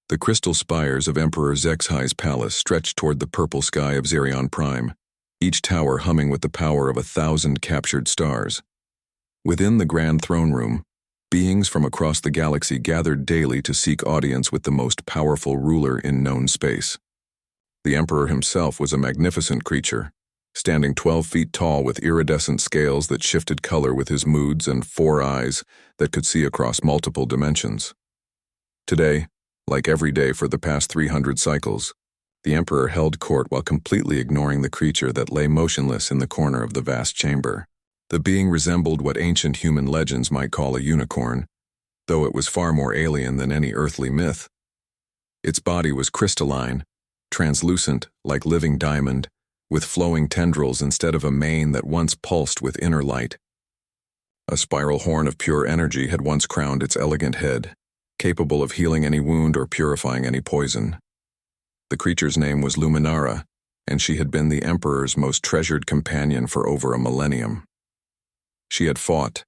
The crystal spires of Emperor Zexhai's palace stretched toward the purple sky of Zerion Prime, each tower humming with the power of 1,000 captured stars. Within the grand throne room, beings from across the galaxy gathered daily to seek audience with the most powerful ruler in known space. The Emperor himself was a magnificent creature, standing 12 feet tall with iridescent scales that shifted color with his moods and 4 eyes that could see across multiple dimensions. Today, like every day for the past 300 cycles, the Emperor held court while completely ignoring the creature that lay motionless in the corner of the vast chamber. The being resembled what ancient human legends might call a unicorn, though it was far more alien than any earthly myth. Its body was crystalline, translucent like living diamond, with flowing tendrils instead of a mane that once pulsed with inner light. A spiral horn of pure energy had once crowned its elegant head, capable of healing any wound or purifying any poison. The creature's name was Luminara, and she had been the Emperor's most treasured companion for over a millennium. She had fought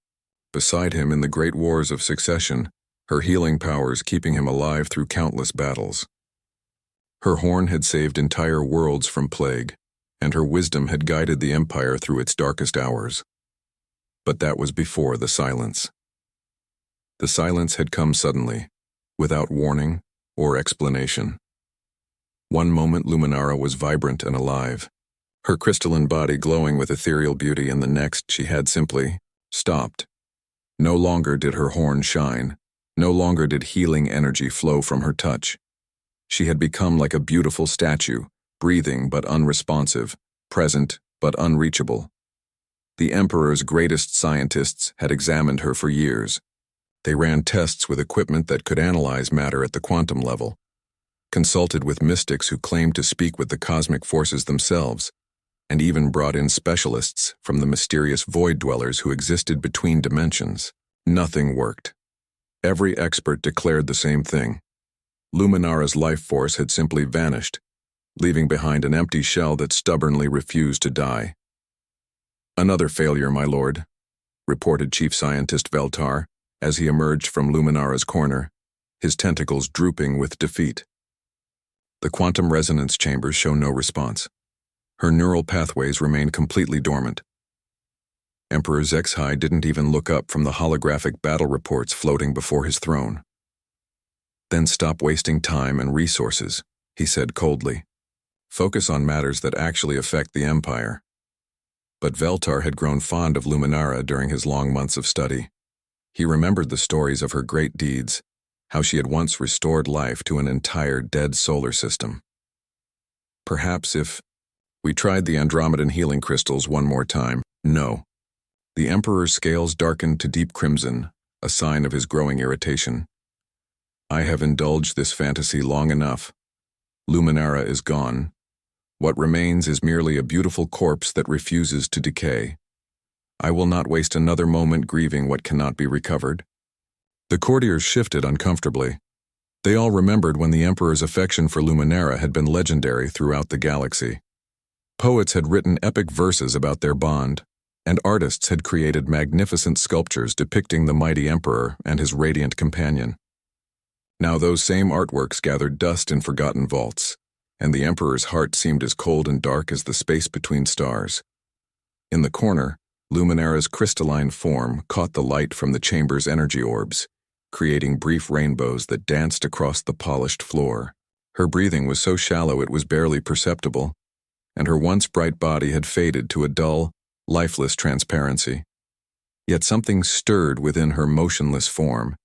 beside him in the great wars of succession, her healing powers keeping him alive through countless battles. Her horn had saved entire worlds from plague, and her wisdom had guided the Empire through its darkest hours. But that was before the silence. The silence had come suddenly, without warning or explanation. One moment Luminara was vibrant and alive, her crystalline body glowing with ethereal beauty, and the next she had simply stopped. No longer did her horn shine, no longer did healing energy flow from her touch. She had become like a beautiful statue, breathing but unresponsive, present but unreachable. The Emperor's greatest scientists had examined her for years. They ran tests with equipment that could analyze matter at the quantum level, consulted with mystics who claimed to speak with the cosmic forces themselves, and even brought in specialists from the mysterious void dwellers who existed between dimensions. Nothing worked. Every expert declared the same thing. Luminara's life force had simply vanished, leaving behind an empty shell that stubbornly refused to die. "Another failure, my lord," reported Chief Scientist Veltar, as he emerged from Luminara's corner, his tentacles drooping with defeat. The quantum resonance chambers show no response. Her neural pathways remain completely dormant. Emperor Zexhai didn't even look up from the holographic battle reports floating before his throne. "Then stop wasting time and resources," he said coldly. "Focus on matters that actually affect the Empire." But Veltar had grown fond of Luminara during his long months of study. He remembered the stories of her great deeds, how she had once restored life to an entire dead solar system. "Perhaps if we tried the Andromedan healing crystals one more time." "No." The Emperor's scales darkened to deep crimson, a sign of his growing irritation. "I have indulged this fantasy long enough. Luminara is gone. What remains is merely a beautiful corpse that refuses to decay. I will not waste another moment grieving what cannot be recovered." The courtiers shifted uncomfortably. They all remembered when the Emperor's affection for Luminara had been legendary throughout the galaxy. Poets had written epic verses about their bond, and artists had created magnificent sculptures depicting the mighty Emperor and his radiant companion. Now those same artworks gathered dust in forgotten vaults, and the Emperor's heart seemed as cold and dark as the space between stars. In the corner, Luminara's crystalline form caught the light from the chamber's energy orbs, creating brief rainbows that danced across the polished floor. Her breathing was so shallow it was barely perceptible, and her once bright body had faded to a dull, lifeless transparency. Yet something stirred within her motionless form.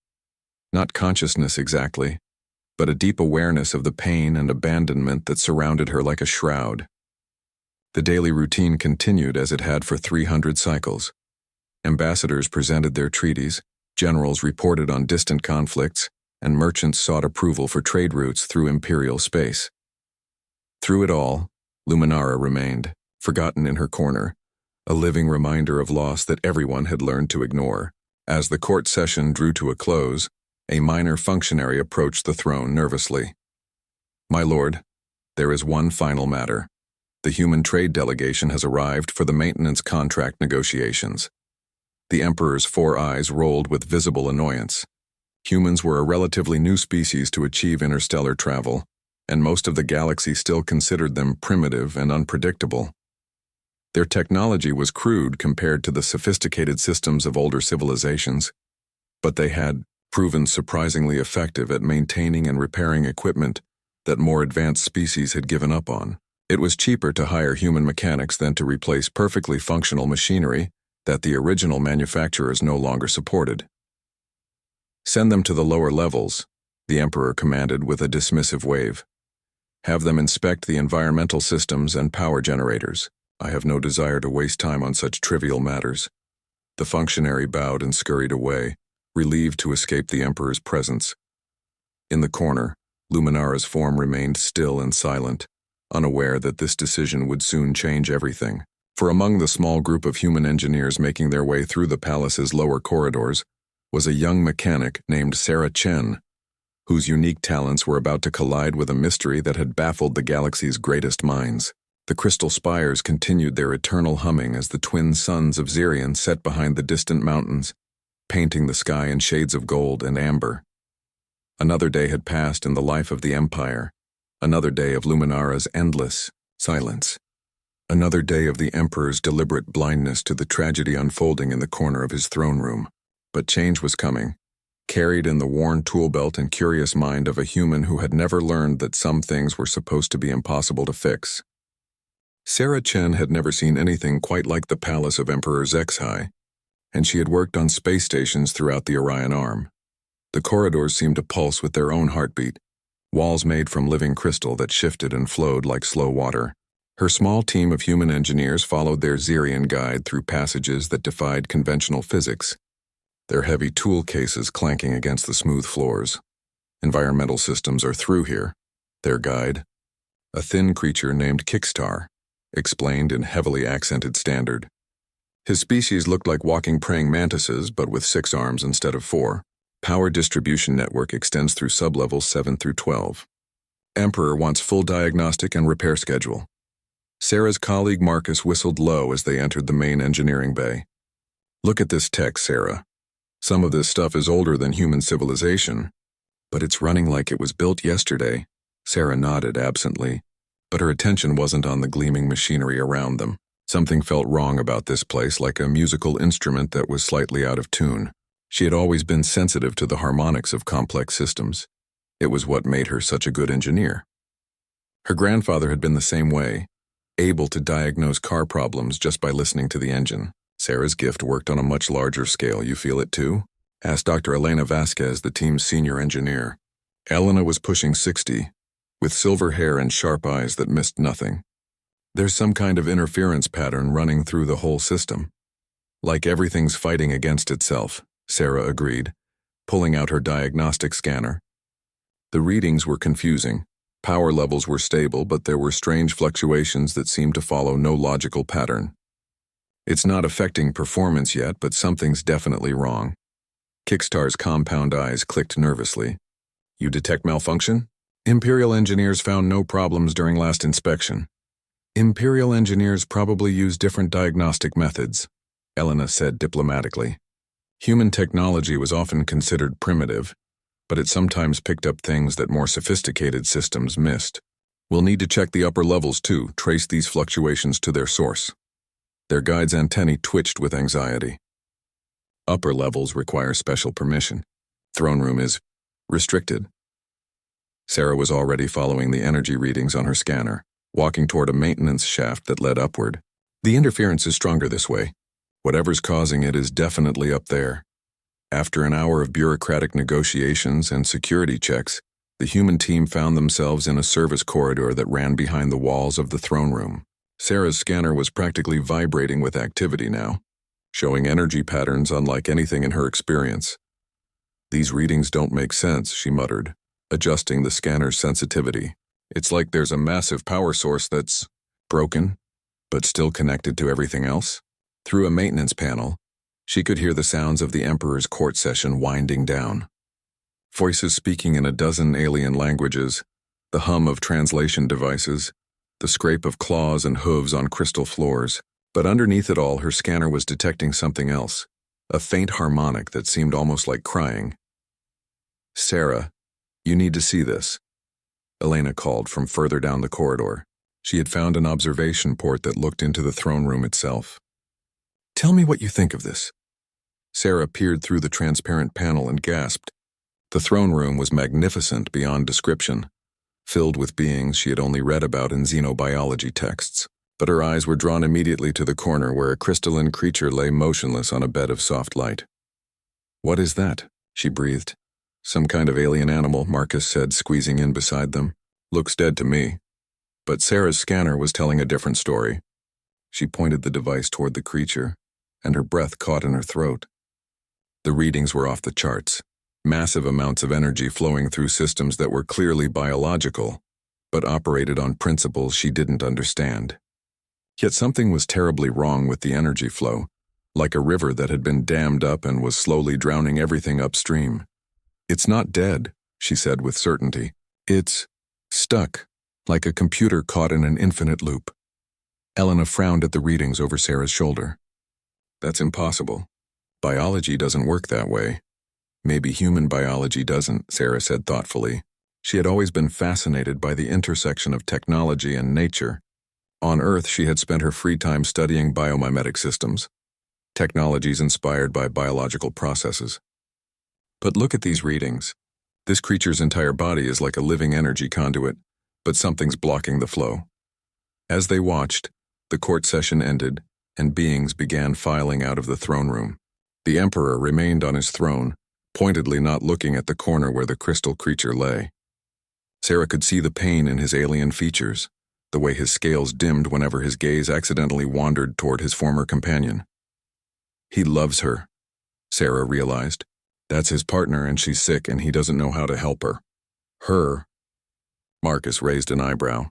Not consciousness exactly, but a deep awareness of the pain and abandonment that surrounded her like a shroud. The daily routine continued as it had for 300 cycles. Ambassadors presented their treaties, generals reported on distant conflicts, and merchants sought approval for trade routes through imperial space. Through it all, Luminara remained, forgotten in her corner, a living reminder of loss that everyone had learned to ignore. As the court session drew to a close, a minor functionary approached the throne nervously. "My lord, there is one final matter. The human trade delegation has arrived for the maintenance contract negotiations." The Emperor's 4 eyes rolled with visible annoyance. Humans were a relatively new species to achieve interstellar travel, and most of the galaxy still considered them primitive and unpredictable. Their technology was crude compared to the sophisticated systems of older civilizations, but they had proven surprisingly effective at maintaining and repairing equipment that more advanced species had given up on. It was cheaper to hire human mechanics than to replace perfectly functional machinery that the original manufacturers no longer supported. "Send them to the lower levels," the Emperor commanded with a dismissive wave. "Have them inspect the environmental systems and power generators. I have no desire to waste time on such trivial matters." The functionary bowed and scurried away, relieved to escape the Emperor's presence. In the corner, Luminara's form remained still and silent, unaware that this decision would soon change everything. For among the small group of human engineers making their way through the palace's lower corridors was a young mechanic named Sarah Chen, whose unique talents were about to collide with a mystery that had baffled the galaxy's greatest minds. The crystal spires continued their eternal humming as the twin suns of Xerion set behind the distant mountains, painting the sky in shades of gold and amber. Another day had passed in the life of the Empire, another day of Luminara's endless silence, another day of the Emperor's deliberate blindness to the tragedy unfolding in the corner of his throne room. But change was coming, carried in the worn tool belt and curious mind of a human who had never learned that some things were supposed to be impossible to fix. Sarah Chen had never seen anything quite like the palace of Emperor HFY, and she had worked on space stations throughout the Orion Arm. The corridors seemed to pulse with their own heartbeat, walls made from living crystal that shifted and flowed like slow water. Her small team of human engineers followed their Xerion guide through passages that defied conventional physics, their heavy tool cases clanking against the smooth floors. "Environmental systems are through here," their guide, a thin creature named Kickstar, explained in heavily accented standard. His species looked like walking praying mantises, but with 6 arms instead of 4. Power distribution network extends through sublevels 7 through 12. Emperor wants full diagnostic and repair schedule. Sarah's colleague Marcus whistled low as they entered the main engineering bay. "Look at this tech, Sarah. Some of this stuff is older than human civilization, but it's running like it was built yesterday." Sarah nodded absently, but her attention wasn't on the gleaming machinery around them. Something felt wrong about this place, like a musical instrument that was slightly out of tune. She had always been sensitive to the harmonics of complex systems. It was what made her such a good engineer. Her grandfather had been the same way, able to diagnose car problems just by listening to the engine. Sarah's gift worked on a much larger scale. "You feel it too?" asked Dr. Elena Vasquez, the team's senior engineer. Elena was pushing 60, with silver hair and sharp eyes that missed nothing. "There's some kind of interference pattern running through the whole system. Like everything's fighting against itself," Sarah agreed, pulling out her diagnostic scanner. The readings were confusing. Power levels were stable, but there were strange fluctuations that seemed to follow no logical pattern. "It's not affecting performance yet, but something's definitely wrong." Kickstar's compound eyes clicked nervously. "You detect malfunction?" "Imperial engineers found no problems during last inspection." "Imperial engineers probably use different diagnostic methods," Elena said diplomatically. Human technology was often considered primitive, but it sometimes picked up things that more sophisticated systems missed. "We'll need to check the upper levels too, trace these fluctuations to their source." Their guide's antennae twitched with anxiety. "Upper levels require special permission. Throne room is restricted." Sarah was already following the energy readings on her scanner, walking toward a maintenance shaft that led upward. "The interference is stronger this way. Whatever's causing it is definitely up there." After an hour of bureaucratic negotiations and security checks, the human team found themselves in a service corridor that ran behind the walls of the throne room. Sarah's scanner was practically vibrating with activity now, showing energy patterns unlike anything in her experience. "These readings don't make sense," she muttered, adjusting the scanner's sensitivity. "It's like there's a massive power source that's broken, but still connected to everything else." Through a maintenance panel, she could hear the sounds of the Emperor's court session winding down. Voices speaking in a dozen alien languages, the hum of translation devices, the scrape of claws and hooves on crystal floors. But underneath it all, her scanner was detecting something else, a faint harmonic that seemed almost like crying. Sarah, you need to see this, Elena called from further down the corridor. She had found an observation port that looked into the throne room itself. Tell me what you think of this. Sarah peered through the transparent panel and gasped. The throne room was magnificent beyond description, filled with beings she had only read about in xenobiology texts. But her eyes were drawn immediately to the corner where a crystalline creature lay motionless on a bed of soft light. What is that? She breathed. Some kind of alien animal, Marcus said, squeezing in beside them. Looks dead to me. But Sarah's scanner was telling a different story. She pointed the device toward the creature, and her breath caught in her throat. The readings were off the charts. Massive amounts of energy flowing through systems that were clearly biological, but operated on principles she didn't understand. Yet something was terribly wrong with the energy flow, like a river that had been dammed up and was slowly drowning everything upstream. It's not dead, she said with certainty. It's stuck, like a computer caught in an infinite loop. Elena frowned at the readings over Sarah's shoulder. That's impossible. Biology doesn't work that way. Maybe human biology doesn't, Sarah said thoughtfully. She had always been fascinated by the intersection of technology and nature. On Earth, she had spent her free time studying biomimetic systems, technologies inspired by biological processes. But look at these readings. This creature's entire body is like a living energy conduit, but something's blocking the flow. As they watched, the court session ended, and beings began filing out of the throne room. The Emperor remained on his throne, pointedly not looking at the corner where the crystal creature lay. Sarah could see the pain in his alien features, the way his scales dimmed whenever his gaze accidentally wandered toward his former companion. He loves her, Sarah realized. That's his partner and she's sick and he doesn't know how to help her. Her? Marcus raised an eyebrow.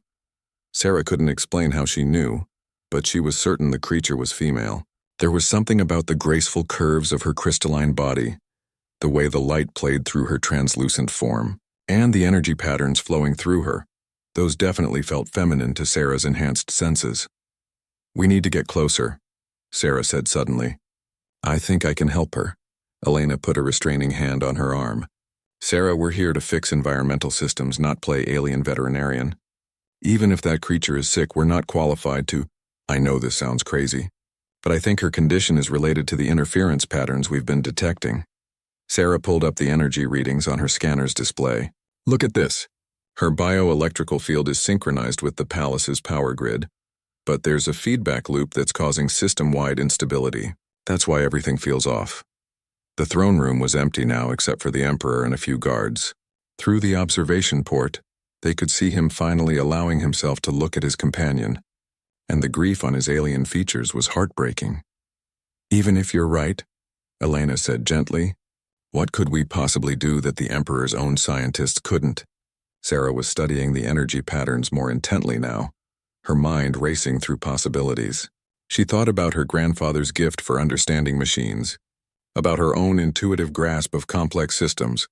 Sarah couldn't explain how she knew, but she was certain the creature was female. There was something about the graceful curves of her crystalline body, the way the light played through her translucent form, and the energy patterns flowing through her. Those definitely felt feminine to Sarah's enhanced senses. We need to get closer, Sarah said suddenly. I think I can help her. Elena put a restraining hand on her arm. Sarah, we're here to fix environmental systems, not play alien veterinarian. Even if that creature is sick, we're not qualified to. I know this sounds crazy, but I think her condition is related to the interference patterns we've been detecting. Sarah pulled up the energy readings on her scanner's display. Look at this. Her bioelectrical field is synchronized with the palace's power grid, but there's a feedback loop that's causing system-wide instability. That's why everything feels off. The throne room was empty now except for the Emperor and a few guards. Through the observation port, they could see him finally allowing himself to look at his companion, and the grief on his alien features was heartbreaking. Even if you're right, Elena said gently, what could we possibly do that the Emperor's own scientists couldn't? Sarah was studying the energy patterns more intently now, her mind racing through possibilities. She thought about her grandfather's gift for understanding machines, about her own intuitive grasp of complex systems,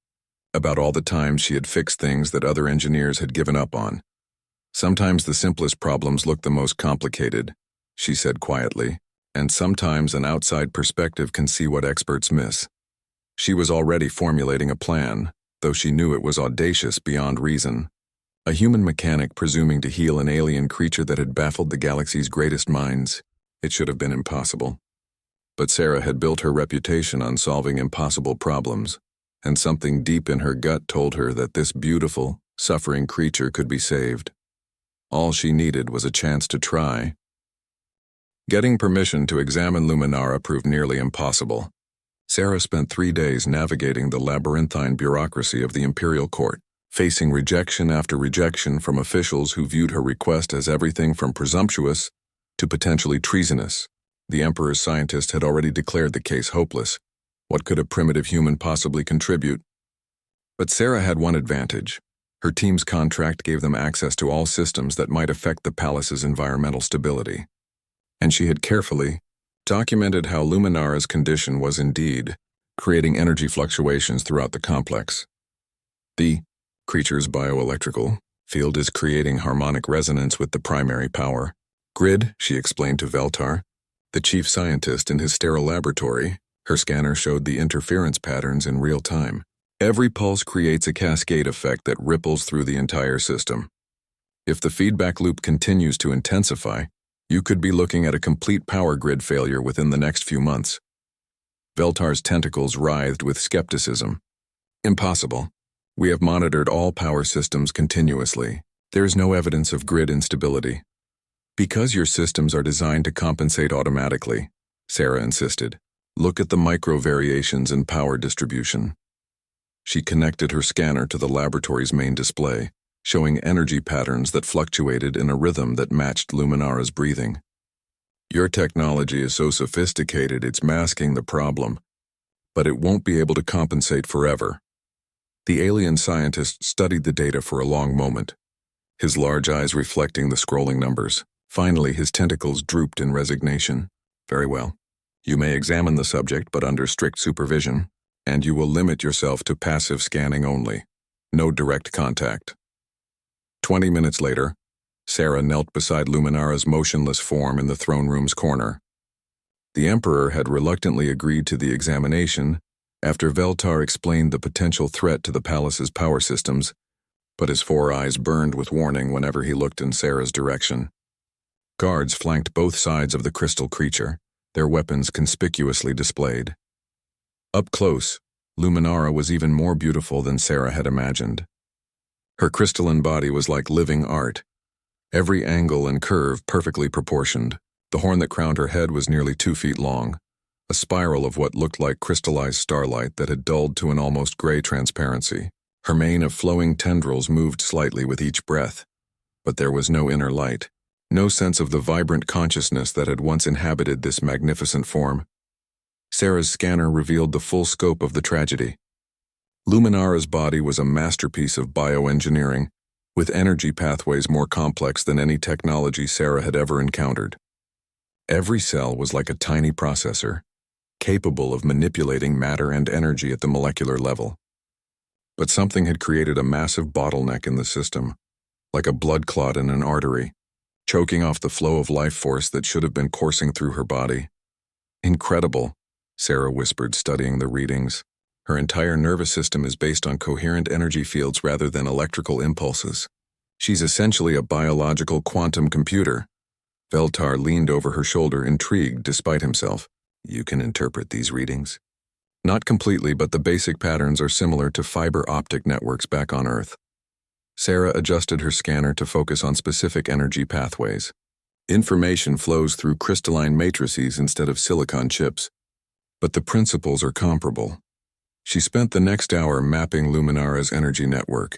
about all the times she had fixed things that other engineers had given up on. Sometimes the simplest problems look the most complicated, she said quietly, and sometimes an outside perspective can see what experts miss. She was already formulating a plan, though she knew it was audacious beyond reason. A human mechanic presuming to heal an alien creature that had baffled the galaxy's greatest minds. It should have been impossible. But Sarah had built her reputation on solving impossible problems, and something deep in her gut told her that this beautiful, suffering creature could be saved. All she needed was a chance to try. Getting permission to examine Luminara proved nearly impossible. Sarah spent 3 days navigating the labyrinthine bureaucracy of the Imperial Court, facing rejection after rejection from officials who viewed her request as everything from presumptuous to potentially treasonous. The Emperor's scientist had already declared the case hopeless. What could a primitive human possibly contribute? But Sarah had one advantage. Her team's contract gave them access to all systems that might affect the palace's environmental stability. And she had carefully documented how Luminara's condition was indeed creating energy fluctuations throughout the complex. The creature's bioelectrical field is creating harmonic resonance with the primary power grid, she explained to Veltar, the chief scientist in his sterile laboratory. Her scanner showed the interference patterns in real time. Every pulse creates a cascade effect that ripples through the entire system. If the feedback loop continues to intensify, you could be looking at a complete power grid failure within the next few months. Veltar's tentacles writhed with skepticism. Impossible. We have monitored all power systems continuously. There is no evidence of grid instability. Because your systems are designed to compensate automatically, Sarah insisted. Look at the micro variations in power distribution. She connected her scanner to the laboratory's main display, showing energy patterns that fluctuated in a rhythm that matched Luminara's breathing. Your technology is so sophisticated it's masking the problem, but it won't be able to compensate forever. The alien scientist studied the data for a long moment, his large eyes reflecting the scrolling numbers. Finally, his tentacles drooped in resignation. Very well. You may examine the subject, but under strict supervision, and you will limit yourself to passive scanning only. No direct contact. 20 minutes later, Sarah knelt beside Luminara's motionless form in the throne room's corner. The Emperor had reluctantly agreed to the examination after Veltar explained the potential threat to the palace's power systems, but his 4 eyes burned with warning whenever he looked in Sarah's direction. Guards flanked both sides of the crystal creature, their weapons conspicuously displayed. Up close, Luminara was even more beautiful than Sarah had imagined. Her crystalline body was like living art, every angle and curve perfectly proportioned. The horn that crowned her head was nearly 2 feet long, a spiral of what looked like crystallized starlight that had dulled to an almost gray transparency. Her mane of flowing tendrils moved slightly with each breath, but there was no inner light, no sense of the vibrant consciousness that had once inhabited this magnificent form. Sarah's scanner revealed the full scope of the tragedy. Luminara's body was a masterpiece of bioengineering, with energy pathways more complex than any technology Sarah had ever encountered. Every cell was like a tiny processor, capable of manipulating matter and energy at the molecular level. But something had created a massive bottleneck in the system, like a blood clot in an artery, choking off the flow of life force that should have been coursing through her body. Incredible, Sarah whispered, studying the readings. Her entire nervous system is based on coherent energy fields rather than electrical impulses. She's essentially a biological quantum computer. Veltar leaned over her shoulder, intrigued despite himself. You can interpret these readings? Not completely, but the basic patterns are similar to fiber optic networks back on Earth. Sarah adjusted her scanner to focus on specific energy pathways. Information flows through crystalline matrices instead of silicon chips, but the principles are comparable. She spent the next hour mapping Luminara's energy network,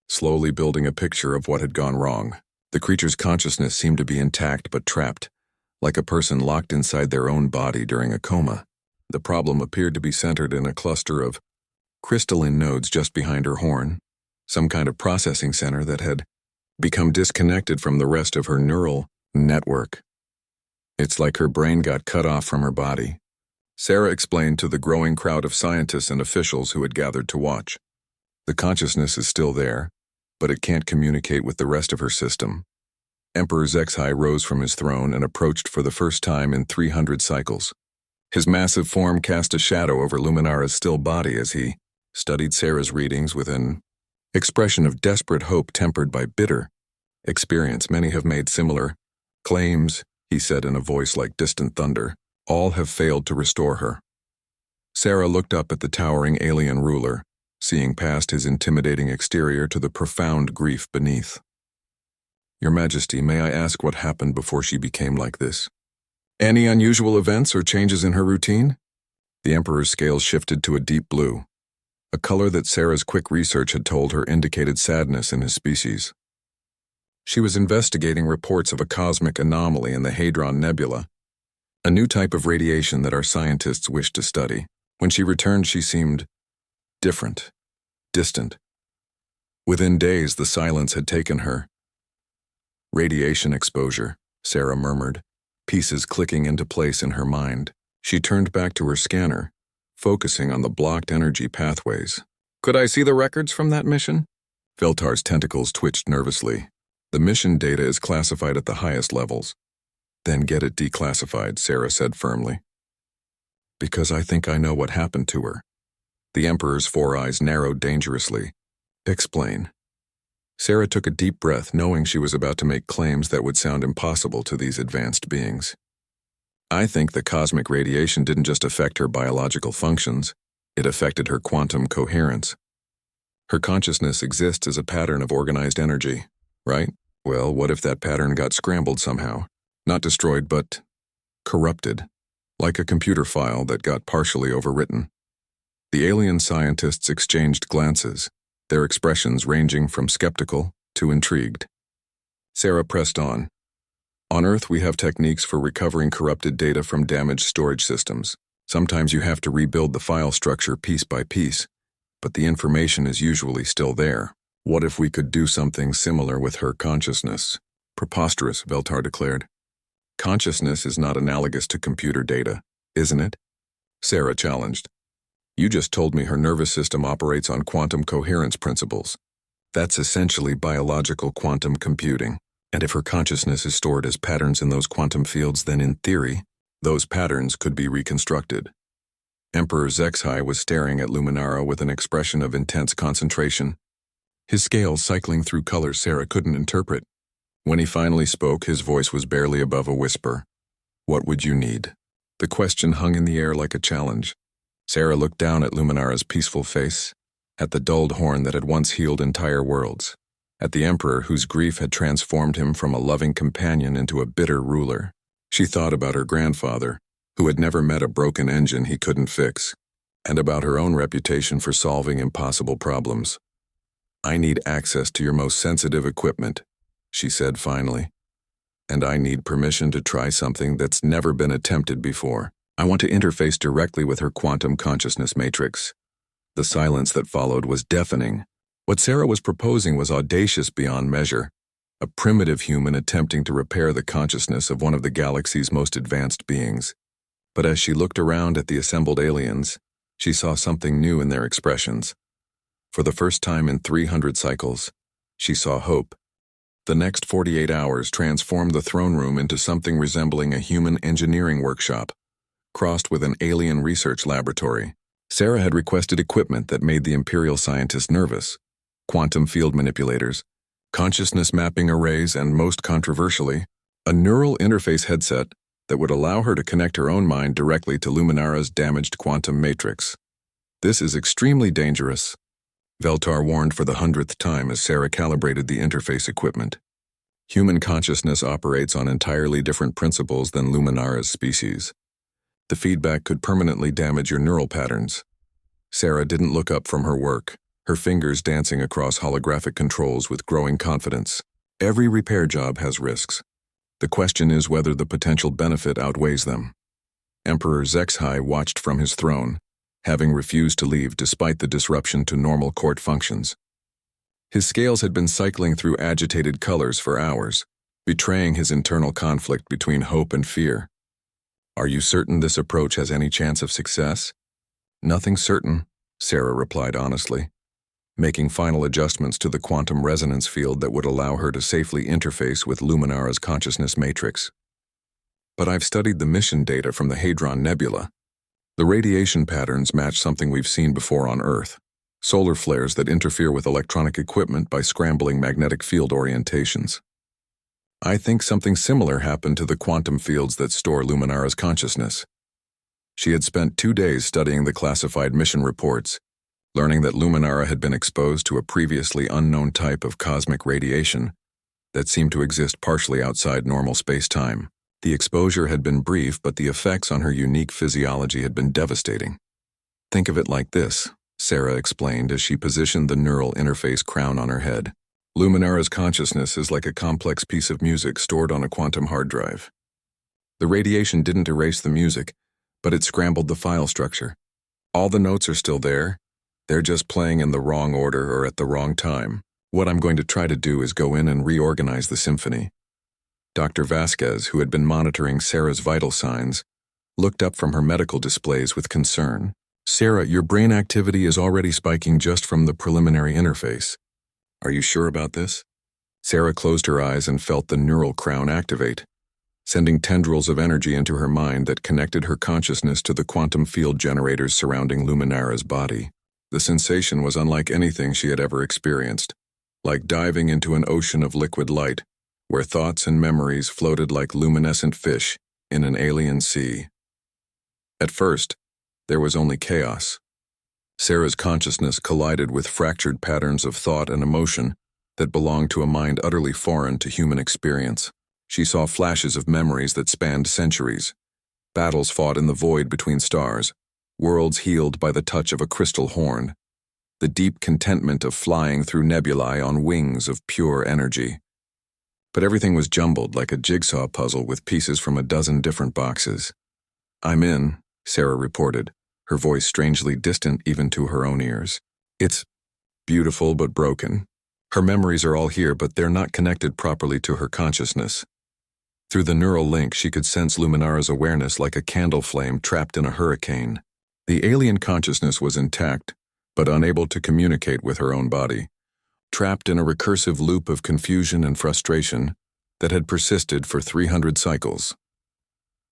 slowly building a picture of what had gone wrong. The creature's consciousness seemed to be intact but trapped, like a person locked inside their own body during a coma. The problem appeared to be centered in a cluster of crystalline nodes just behind her horn, some kind of processing center that had become disconnected from the rest of her neural network. It's like her brain got cut off from her body, Sarah explained to the growing crowd of scientists and officials who had gathered to watch. The consciousness is still there, but it can't communicate with the rest of her system. Emperor Zexhai rose from his throne and approached for the first time in 300 cycles. His massive form cast a shadow over Luminara's still body as he studied Sarah's readings with an expression of desperate hope tempered by bitter experience. Many have made similar claims, he said in a voice like distant thunder. All have failed to restore her. Sarah looked up at the towering alien ruler, seeing past his intimidating exterior to the profound grief beneath. Your Majesty, may I ask what happened before she became like this? Any unusual events or changes in her routine? The Emperor's scales shifted to a deep blue, a color that Sarah's quick research had told her indicated sadness in his species. She was investigating reports of a cosmic anomaly in the Hadron Nebula, a new type of radiation that our scientists wished to study. When she returned, she seemed different, distant. Within days, the silence had taken her. Radiation exposure, Sarah murmured, pieces clicking into place in her mind. She turned back to her scanner, focusing on the blocked energy pathways. Could I see the records from that mission? Veltar's tentacles twitched nervously. The mission data is classified at the highest levels. Then get it declassified, Sarah said firmly. Because I think I know what happened to her. The Emperor's four eyes narrowed dangerously. Explain. Sarah took a deep breath, knowing she was about to make claims that would sound impossible to these advanced beings. I think the cosmic radiation didn't just affect her biological functions, it affected her quantum coherence. Her consciousness exists as a pattern of organized energy, right? Well, what if that pattern got scrambled somehow? Not destroyed, but corrupted, like a computer file that got partially overwritten. The alien scientists exchanged glances, their expressions ranging from skeptical to intrigued. Sarah pressed on. On Earth, we have techniques for recovering corrupted data from damaged storage systems. Sometimes you have to rebuild the file structure piece by piece, but the information is usually still there. What if we could do something similar with her consciousness? Preposterous, Veltar declared. Consciousness is not analogous to computer data, isn't it? Sarah challenged. You just told me her nervous system operates on quantum coherence principles. That's essentially biological quantum computing. And if her consciousness is stored as patterns in those quantum fields, then in theory, those patterns could be reconstructed. Emperor Zexhai was staring at Luminara with an expression of intense concentration, his scales cycling through colors Sarah couldn't interpret. When he finally spoke, his voice was barely above a whisper. What would you need? The question hung in the air like a challenge. Sarah looked down at Luminara's peaceful face, at the dulled horn that had once healed entire worlds, at the Emperor whose grief had transformed him from a loving companion into a bitter ruler. She thought about her grandfather, who had never met a broken engine he couldn't fix, and about her own reputation for solving impossible problems. I need access to your most sensitive equipment, she said finally. And I need permission to try something that's never been attempted before. I want to interface directly with her quantum consciousness matrix. The silence that followed was deafening. What Sarah was proposing was audacious beyond measure, a primitive human attempting to repair the consciousness of one of the galaxy's most advanced beings. But as she looked around at the assembled aliens, she saw something new in their expressions. For the first time in 300 cycles, she saw hope. The next 48 hours transformed the throne room into something resembling a human engineering workshop, crossed with an alien research laboratory. Sarah had requested equipment that made the Imperial scientists nervous: quantum field manipulators, consciousness mapping arrays, and most controversially, a neural interface headset that would allow her to connect her own mind directly to Luminara's damaged quantum matrix. This is extremely dangerous, Veltar warned for the 100th time as Sarah calibrated the interface equipment. Human consciousness operates on entirely different principles than Luminara's species. The feedback could permanently damage your neural patterns. Sarah didn't look up from her work, her fingers dancing across holographic controls with growing confidence. Every repair job has risks. The question is whether the potential benefit outweighs them. Emperor Zexhai watched from his throne, having refused to leave despite the disruption to normal court functions. His scales had been cycling through agitated colors for hours, betraying his internal conflict between hope and fear. Are you certain this approach has any chance of success? Nothing certain, Sarah replied honestly, making final adjustments to the quantum resonance field that would allow her to safely interface with Luminara's consciousness matrix. But I've studied the mission data from the Hadron Nebula. The radiation patterns match something we've seen before on Earth: solar flares that interfere with electronic equipment by scrambling magnetic field orientations. I think something similar happened to the quantum fields that store Luminara's consciousness. She had spent 2 days studying the classified mission reports, learning that Luminara had been exposed to a previously unknown type of cosmic radiation that seemed to exist partially outside normal space-time. The exposure had been brief, but the effects on her unique physiology had been devastating. Think of it like this, Sarah explained as she positioned the neural interface crown on her head. Luminara's consciousness is like a complex piece of music stored on a quantum hard drive. The radiation didn't erase the music, but it scrambled the file structure. All the notes are still there. They're just playing in the wrong order or at the wrong time. What I'm going to try to do is go in and reorganize the symphony. Dr. Vasquez, who had been monitoring Sarah's vital signs, looked up from her medical displays with concern. Sarah, your brain activity is already spiking just from the preliminary interface. Are you sure about this? Sarah closed her eyes and felt the neural crown activate, sending tendrils of energy into her mind that connected her consciousness to the quantum field generators surrounding Luminara's body. The sensation was unlike anything she had ever experienced, like diving into an ocean of liquid light, where thoughts and memories floated like luminescent fish in an alien sea. At first, there was only chaos. Sarah's consciousness collided with fractured patterns of thought and emotion that belonged to a mind utterly foreign to human experience. She saw flashes of memories that spanned centuries, battles fought in the void between stars, worlds healed by the touch of a crystal horn, the deep contentment of flying through nebulae on wings of pure energy. But everything was jumbled like a jigsaw puzzle with pieces from a dozen different boxes. "I'm in," Sarah reported, her voice strangely distant even to her own ears. "It's beautiful but broken. Her memories are all here, but they're not connected properly to her consciousness." Through the neural link, she could sense Luminara's awareness like a candle flame trapped in a hurricane. The alien consciousness was intact, but unable to communicate with her own body, trapped in a recursive loop of confusion and frustration that had persisted for 300 cycles.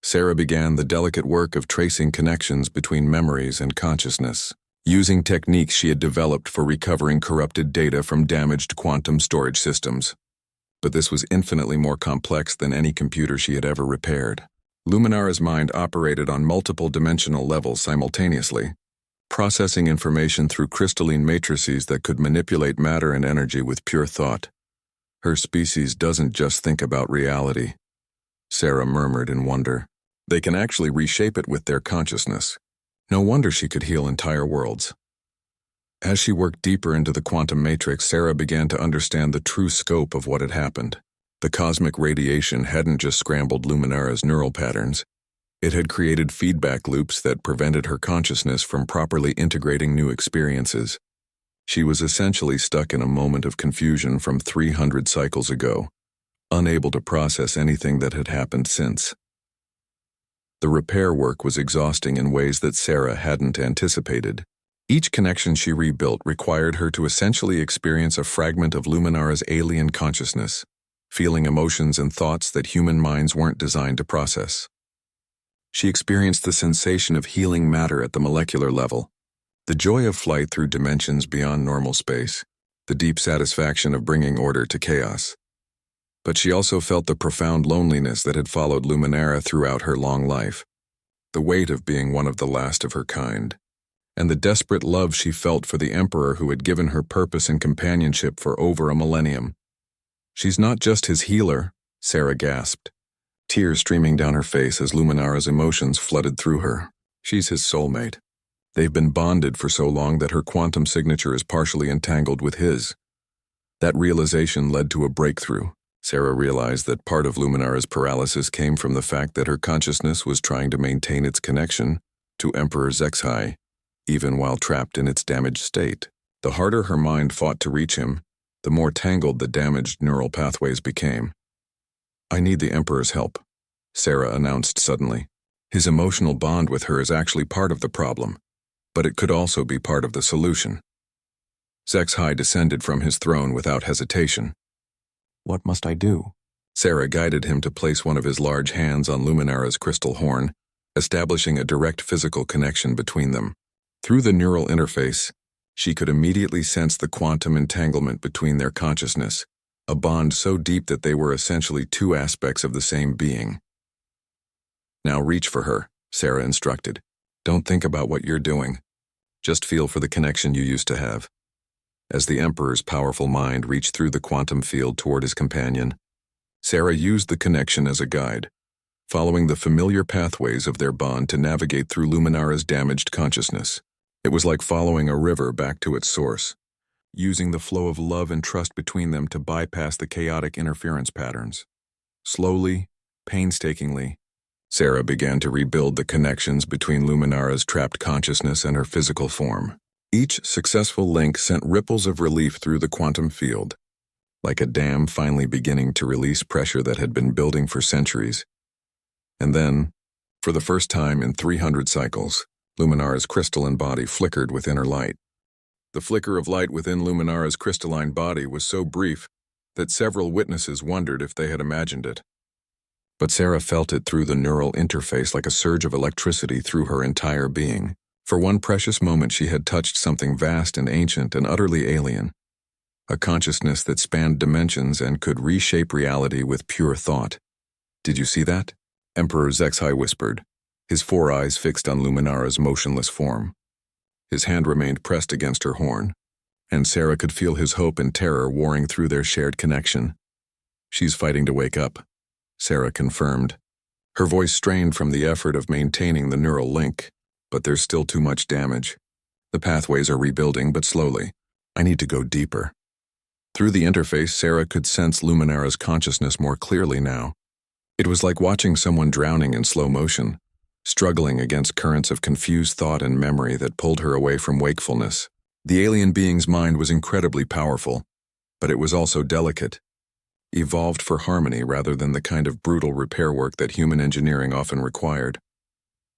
Sarah began the delicate work of tracing connections between memories and consciousness, using techniques she had developed for recovering corrupted data from damaged quantum storage systems. But this was infinitely more complex than any computer she had ever repaired. Luminara's mind operated on multiple dimensional levels simultaneously, processing information through crystalline matrices that could manipulate matter and energy with pure thought. "Her species doesn't just think about reality," Sarah murmured in wonder. "They can actually reshape it with their consciousness. No wonder she could heal entire worlds." As she worked deeper into the quantum matrix, Sarah began to understand the true scope of what had happened. The cosmic radiation hadn't just scrambled Luminara's neural patterns. It had created feedback loops that prevented her consciousness from properly integrating new experiences. She was essentially stuck in a moment of confusion from 300 cycles ago, unable to process anything that had happened since. The repair work was exhausting in ways that Sarah hadn't anticipated. Each connection she rebuilt required her to essentially experience a fragment of Luminara's alien consciousness, feeling emotions and thoughts that human minds weren't designed to process. She experienced the sensation of healing matter at the molecular level, the joy of flight through dimensions beyond normal space, the deep satisfaction of bringing order to chaos. But she also felt the profound loneliness that had followed Luminara throughout her long life, the weight of being one of the last of her kind, and the desperate love she felt for the Emperor who had given her purpose and companionship for over a millennium. "She's not just his healer," Sarah gasped, tears streaming down her face as Luminara's emotions flooded through her. "She's his soulmate. They've been bonded for so long that her quantum signature is partially entangled with his." That realization led to a breakthrough. Sarah realized that part of Luminara's paralysis came from the fact that her consciousness was trying to maintain its connection to Emperor HFY, even while trapped in its damaged state. The harder her mind fought to reach him, the more tangled the damaged neural pathways became. "I need the Emperor's help," Sarah announced suddenly. "His emotional bond with her is actually part of the problem, but it could also be part of the solution." HFY descended from his throne without hesitation. "What must I do?" Sarah guided him to place one of his large hands on Luminara's crystal horn, establishing a direct physical connection between them. Through the neural interface, she could immediately sense the quantum entanglement between their consciousness, a bond so deep that they were essentially two aspects of the same being. "Now reach for her," Sarah instructed. "Don't think about what you're doing. Just feel for the connection you used to have." As the Emperor's powerful mind reached through the quantum field toward his companion, Sarah used the connection as a guide, following the familiar pathways of their bond to navigate through Luminara's damaged consciousness. It was like following a river back to its source, using the flow of love and trust between them to bypass the chaotic interference patterns. Slowly, painstakingly, Sarah began to rebuild the connections between Luminara's trapped consciousness and her physical form. Each successful link sent ripples of relief through the quantum field, like a dam finally beginning to release pressure that had been building for centuries. And then, for the first time in 300 cycles, Luminara's crystalline body flickered with inner light. The flicker of light within Luminara's crystalline body was so brief that several witnesses wondered if they had imagined it. But Sarah felt it through the neural interface like a surge of electricity through her entire being. For one precious moment she had touched something vast and ancient and utterly alien, a consciousness that spanned dimensions and could reshape reality with pure thought. "Did you see that?" Emperor Zexhai whispered, his four eyes fixed on Luminara's motionless form. His hand remained pressed against her horn, and Sarah could feel his hope and terror warring through their shared connection. "She's fighting to wake up," Sarah confirmed. Her voice strained from the effort of maintaining the neural link, but there's still too much damage. The pathways are rebuilding, but slowly. I need to go deeper. Through the interface, Sarah could sense Luminara's consciousness more clearly now. It was like watching someone drowning in slow motion, struggling against currents of confused thought and memory that pulled her away from wakefulness. The alien being's mind was incredibly powerful, but it was also delicate, evolved for harmony rather than the kind of brutal repair work that human engineering often required.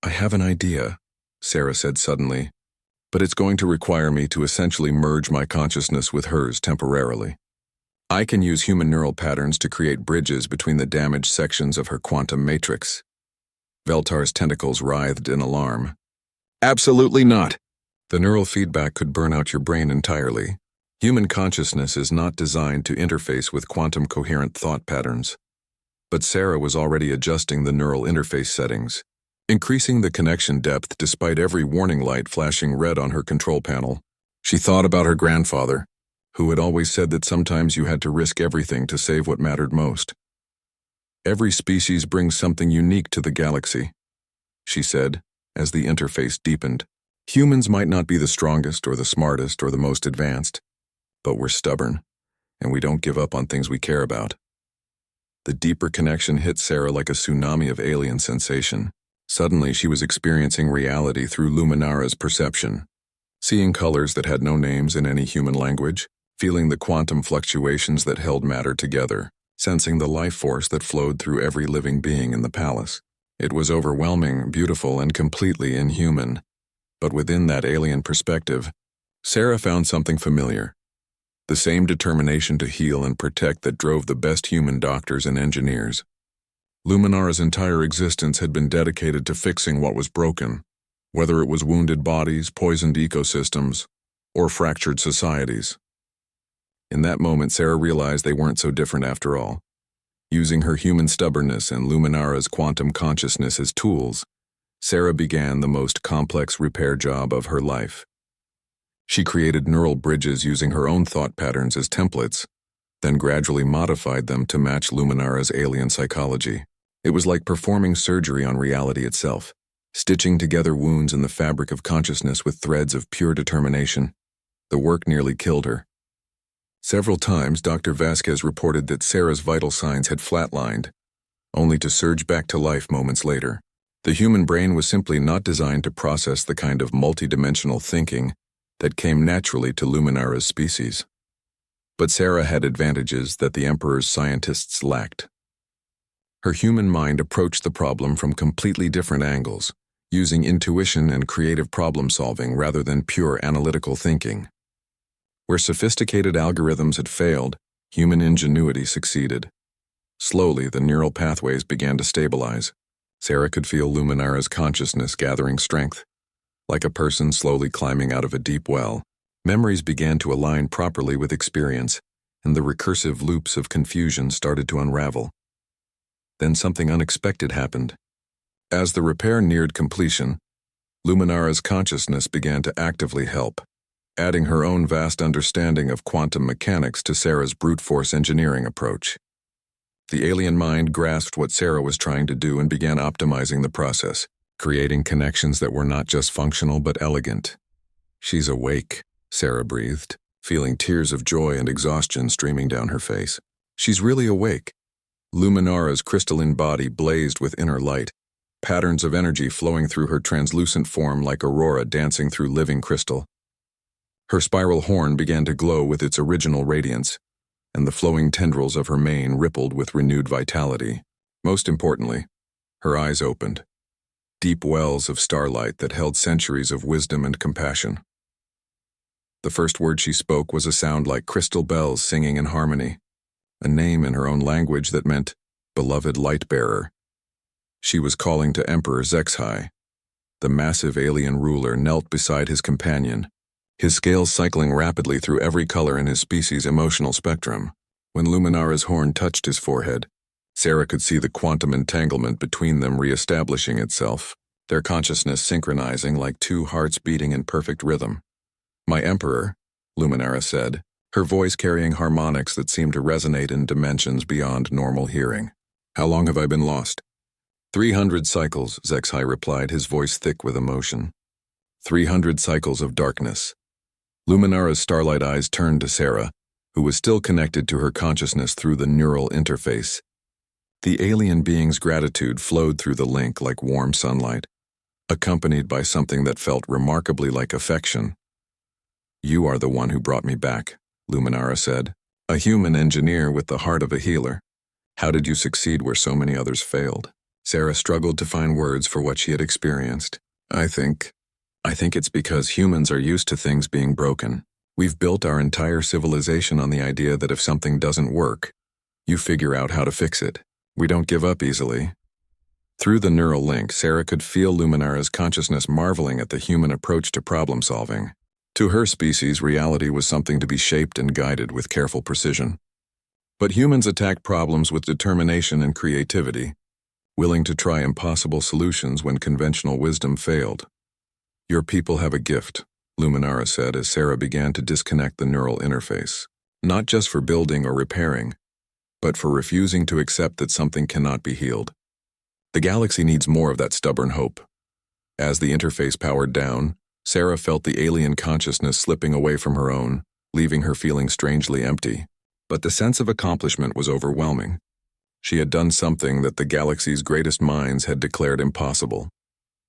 "I have an idea," Sarah said suddenly, "but it's going to require me to essentially merge my consciousness with hers temporarily. I can use human neural patterns to create bridges between the damaged sections of her quantum matrix." Veltar's tentacles writhed in alarm. "Absolutely not! The neural feedback could burn out your brain entirely. Human consciousness is not designed to interface with quantum coherent thought patterns." But Sarah was already adjusting the neural interface settings, increasing the connection depth despite every warning light flashing red on her control panel. She thought about her grandfather, who had always said that sometimes you had to risk everything to save what mattered most. "Every species brings something unique to the galaxy," she said, as the interface deepened. "Humans might not be the strongest or the smartest or the most advanced, but we're stubborn, and we don't give up on things we care about." The deeper connection hit Sarah like a tsunami of alien sensation. Suddenly she was experiencing reality through Luminara's perception, seeing colors that had no names in any human language, feeling the quantum fluctuations that held matter together, sensing the life force that flowed through every living being in the palace. It was overwhelming, beautiful, and completely inhuman. But within that alien perspective, Sarah found something familiar. The same determination to heal and protect that drove the best human doctors and engineers. Luminara's entire existence had been dedicated to fixing what was broken, whether it was wounded bodies, poisoned ecosystems, or fractured societies. In that moment, Sarah realized they weren't so different after all. Using her human stubbornness and Luminara's quantum consciousness as tools, Sarah began the most complex repair job of her life. She created neural bridges using her own thought patterns as templates, then gradually modified them to match Luminara's alien psychology. It was like performing surgery on reality itself, stitching together wounds in the fabric of consciousness with threads of pure determination. The work nearly killed her. Several times, Dr. Vasquez reported that Sarah's vital signs had flatlined, only to surge back to life moments later. The human brain was simply not designed to process the kind of multidimensional thinking that came naturally to Luminara's species. But Sarah had advantages that the Emperor's scientists lacked. Her human mind approached the problem from completely different angles, using intuition and creative problem-solving rather than pure analytical thinking. Where sophisticated algorithms had failed, human ingenuity succeeded. Slowly, the neural pathways began to stabilize. Sarah could feel Luminara's consciousness gathering strength. Like a person slowly climbing out of a deep well, memories began to align properly with experience, and the recursive loops of confusion started to unravel. Then something unexpected happened. As the repair neared completion, Luminara's consciousness began to actively help, adding her own vast understanding of quantum mechanics to Sarah's brute force engineering approach. The alien mind grasped what Sarah was trying to do and began optimizing the process, creating connections that were not just functional but elegant. "She's awake," Sarah breathed, feeling tears of joy and exhaustion streaming down her face. "She's really awake." Luminara's crystalline body blazed with inner light, patterns of energy flowing through her translucent form like aurora dancing through living crystal. Her spiral horn began to glow with its original radiance, and the flowing tendrils of her mane rippled with renewed vitality. Most importantly, her eyes opened, deep wells of starlight that held centuries of wisdom and compassion. The first word she spoke was a sound like crystal bells singing in harmony, a name in her own language that meant beloved light-bearer. She was calling to Emperor Zexhai, the massive alien ruler, knelt beside his companion, his scales cycling rapidly through every color in his species' emotional spectrum. When Luminara's horn touched his forehead, Sarah could see the quantum entanglement between them re-establishing itself, their consciousness synchronizing like two hearts beating in perfect rhythm. "My Emperor," Luminara said, her voice carrying harmonics that seemed to resonate in dimensions beyond normal hearing. "How long have I been lost?" 300 cycles, Zexhai replied, his voice thick with emotion. 300 cycles of darkness. Luminara's starlight eyes turned to Sarah, who was still connected to her consciousness through the neural interface. The alien being's gratitude flowed through the link like warm sunlight, accompanied by something that felt remarkably like affection. "You are the one who brought me back," Luminara said, "a human engineer with the heart of a healer. How did you succeed where so many others failed?" Sarah struggled to find words for what she had experienced. I think it's because humans are used to things being broken. We've built our entire civilization on the idea that if something doesn't work, you figure out how to fix it. We don't give up easily." Through the neural link, Sarah could feel Luminara's consciousness marveling at the human approach to problem-solving. To her species, reality was something to be shaped and guided with careful precision. But humans attack problems with determination and creativity, willing to try impossible solutions when conventional wisdom failed. "Your people have a gift," Luminara said as Sarah began to disconnect the neural interface. "Not just for building or repairing, but for refusing to accept that something cannot be healed. The galaxy needs more of that stubborn hope." As the interface powered down, Sarah felt the alien consciousness slipping away from her own, leaving her feeling strangely empty. But the sense of accomplishment was overwhelming. She had done something that the galaxy's greatest minds had declared impossible.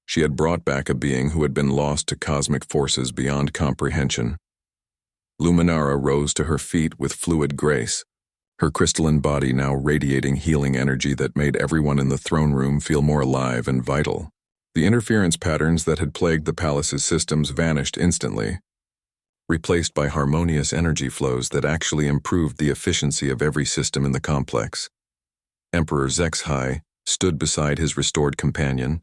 She had brought back a being who had been lost to cosmic forces beyond comprehension. Luminara rose to her feet with fluid grace, her crystalline body now radiating healing energy that made everyone in the throne room feel more alive and vital. The interference patterns that had plagued the palace's systems vanished instantly, replaced by harmonious energy flows that actually improved the efficiency of every system in the complex. Emperor Zexhai stood beside his restored companion,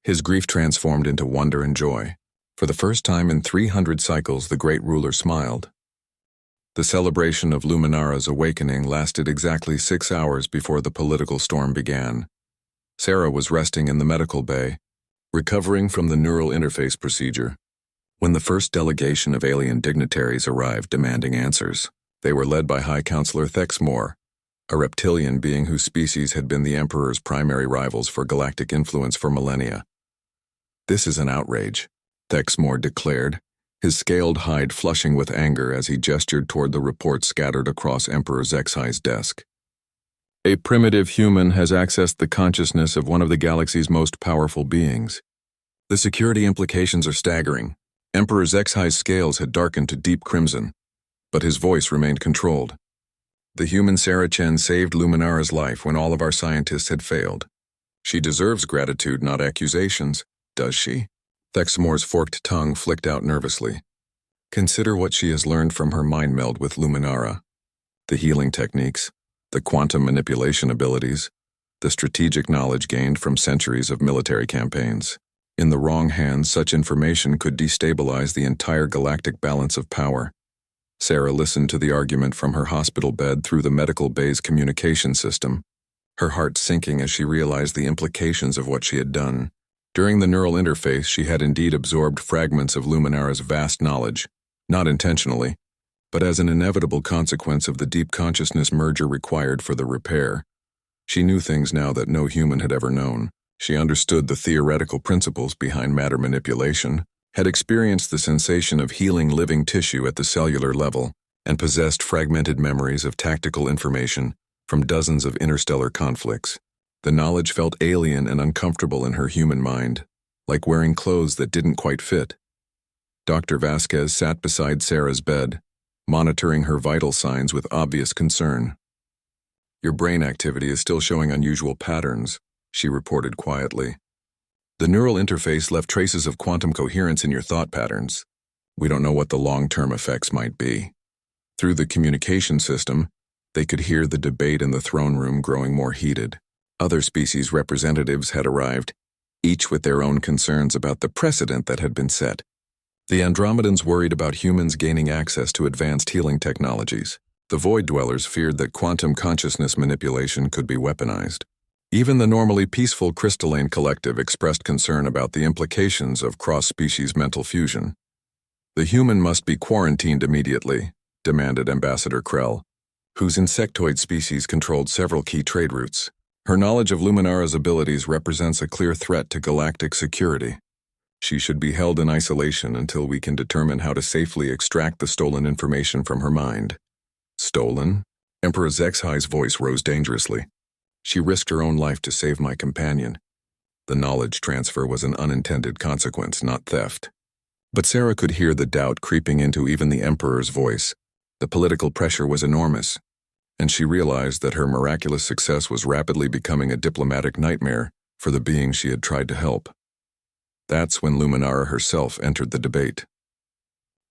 his grief transformed into wonder and joy. For the first time in 300 cycles, the great ruler smiled. The celebration of Luminara's awakening lasted exactly 6 hours before the political storm began. Sarah was resting in the medical bay, recovering from the neural interface procedure, when the first delegation of alien dignitaries arrived demanding answers. They were led by High Counselor Thexmore, a reptilian being whose species had been the Emperor's primary rivals for galactic influence for millennia. "This is an outrage," Thexmore declared, his scaled hide flushing with anger as he gestured toward the reports scattered across Emperor Zexhai's desk. "A primitive human has accessed the consciousness of one of the galaxy's most powerful beings. The security implications are staggering." Emperor Zexhai's scales had darkened to deep crimson, but his voice remained controlled. "The human Sarah Chen saved Luminara's life when all of our scientists had failed. She deserves gratitude, not accusations, does she?" Thexmore's forked tongue flicked out nervously. "Consider what she has learned from her mind meld with Luminara. The healing techniques, the quantum manipulation abilities, the strategic knowledge gained from centuries of military campaigns. In the wrong hands, such information could destabilize the entire galactic balance of power." Sarah listened to the argument from her hospital bed through the medical bay's communication system, her heart sinking as she realized the implications of what she had done. During the neural interface, she had indeed absorbed fragments of Luminara's vast knowledge, not intentionally, but as an inevitable consequence of the deep consciousness merger required for the repair. She knew things now that no human had ever known. She understood the theoretical principles behind matter manipulation, had experienced the sensation of healing living tissue at the cellular level, and possessed fragmented memories of tactical information from dozens of interstellar conflicts. The knowledge felt alien and uncomfortable in her human mind, like wearing clothes that didn't quite fit. Dr. Vasquez sat beside Sarah's bed, monitoring her vital signs with obvious concern. "Your brain activity is still showing unusual patterns," she reported quietly. "The neural interface left traces of quantum coherence in your thought patterns. We don't know what the long-term effects might be." Through the communication system, they could hear the debate in the throne room growing more heated. Other species representatives had arrived, each with their own concerns about the precedent that had been set. The Andromedans worried about humans gaining access to advanced healing technologies. The Void Dwellers feared that quantum consciousness manipulation could be weaponized. Even the normally peaceful Crystalline Collective expressed concern about the implications of cross-species mental fusion. The human must be quarantined immediately, demanded Ambassador Krell, whose insectoid species controlled several key trade routes. Her knowledge of Luminara's abilities represents a clear threat to galactic security. She should be held in isolation until we can determine how to safely extract the stolen information from her mind. Stolen? Emperor Zexhi's voice rose dangerously. She risked her own life to save my companion. The knowledge transfer was an unintended consequence, not theft. But Sarah could hear the doubt creeping into even the Emperor's voice. The political pressure was enormous, and she realized that her miraculous success was rapidly becoming a diplomatic nightmare for the being she had tried to help. That's when Luminara herself entered the debate.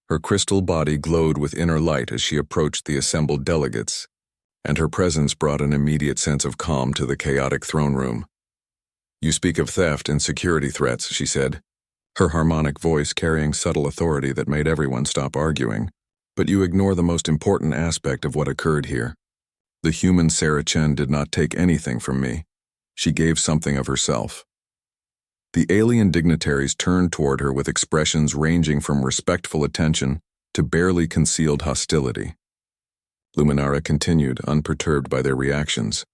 Her crystal body glowed with inner light as she approached the assembled delegates, and her presence brought an immediate sense of calm to the chaotic throne room. "You speak of theft and security threats," she said, her harmonic voice carrying subtle authority that made everyone stop arguing. "But you ignore the most important aspect of what occurred here. The human Sarah Chen did not take anything from me. She gave something of herself." The alien dignitaries turned toward her with expressions ranging from respectful attention to barely concealed hostility. Luminara continued, unperturbed by their reactions.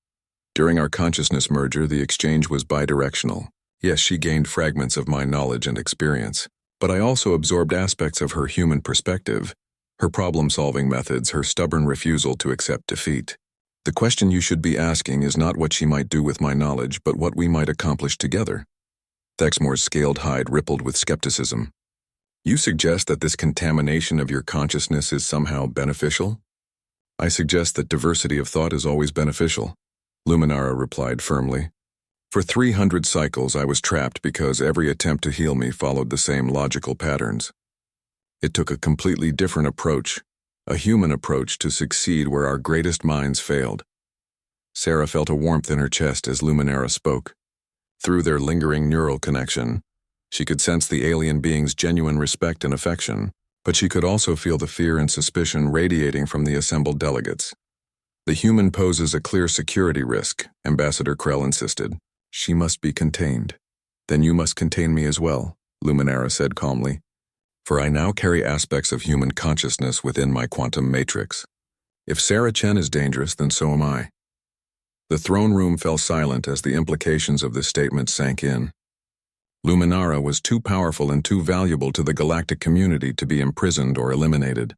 "During our consciousness merger, the exchange was bidirectional. Yes, she gained fragments of my knowledge and experience, but I also absorbed aspects of her human perspective, her problem-solving methods, her stubborn refusal to accept defeat. The question you should be asking is not what she might do with my knowledge, but what we might accomplish together." Thexmore's scaled hide rippled with skepticism. "You suggest that this contamination of your consciousness is somehow beneficial?" "I suggest that diversity of thought is always beneficial," Luminara replied firmly. "For 300 cycles I was trapped because every attempt to heal me followed the same logical patterns. It took a completely different approach, a human approach, to succeed where our greatest minds failed." Sarah felt a warmth in her chest as Luminara spoke. Through their lingering neural connection, she could sense the alien being's genuine respect and affection, but she could also feel the fear and suspicion radiating from the assembled delegates. "The human poses a clear security risk," Ambassador Krell insisted. "She must be contained." "Then you must contain me as well," Luminara said calmly. "For I now carry aspects of human consciousness within my quantum matrix. If Sarah Chen is dangerous, then so am I." The throne room fell silent as the implications of this statement sank in. Luminara was too powerful and too valuable to the galactic community to be imprisoned or eliminated.